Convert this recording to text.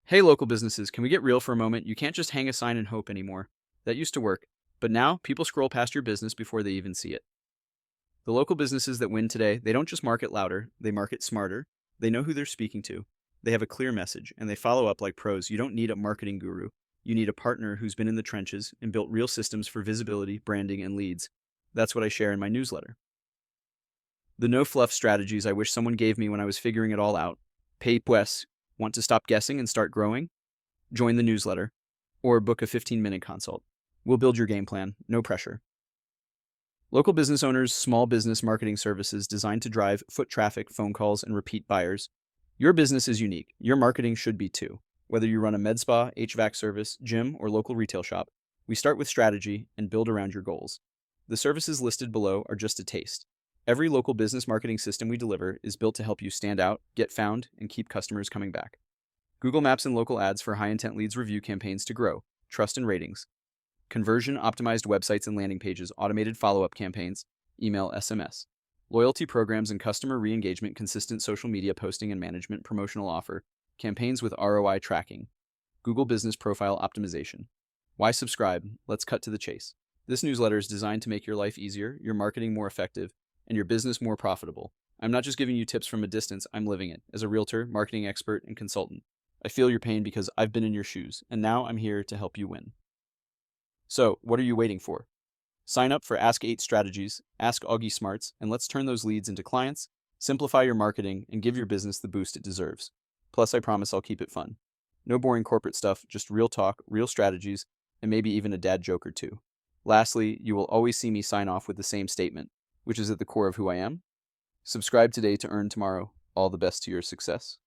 Hey, local businesses, can we get real for a moment? You can't just hang a sign and hope anymore. That used to work. But now, people scroll past your business before they even see it. The local businesses that win today, they don't just market louder, they market smarter. They know who they're speaking to. They have a clear message, and they follow up like pros. You don't need a marketing guru. You need a partner who's been in the trenches and built real systems for visibility, branding, and leads. That's what I share in my newsletter. The no fluff strategies I wish someone gave me when I was figuring it all out. Pay pues. Want to stop guessing and start growing? Join the newsletter, or book a 15-minute consult. We'll build your game plan, no pressure. Local business owners, small business marketing services designed to drive foot traffic, phone calls, and repeat buyers. Your business is unique. Your marketing should be too. Whether you run a med spa, HVAC service, gym, or local retail shop, we start with strategy and build around your goals. The services listed below are just a taste. Every local business marketing system we deliver is built to help you stand out, get found, and keep customers coming back. Google Maps and local ads for high-intent leads, review campaigns to grow, trust and ratings, conversion-optimized websites and landing pages, automated follow-up campaigns, email, SMS, loyalty programs and customer re-engagement, consistent social media posting and management, promotional offer, campaigns with ROI tracking, Google Business Profile optimization. Why subscribe? Let's cut to the chase. This newsletter is designed to make your life easier, your marketing more effective, and your business more profitable. I'm not just giving you tips from a distance, I'm living it. As a realtor, marketing expert, and consultant, I feel your pain because I've been in your shoes, and now I'm here to help you win. So, what are you waiting for? Sign up for Ask 8 Strategies, Ask Auggie Smarts, and let's turn those leads into clients, simplify your marketing, and give your business the boost it deserves. Plus, I promise I'll keep it fun. No boring corporate stuff, just real talk, real strategies, and maybe even a dad joke or two. Lastly, you will always see me sign off with the same statement, which is at the core of who I am. Subscribe today to earn tomorrow. All the best to your success.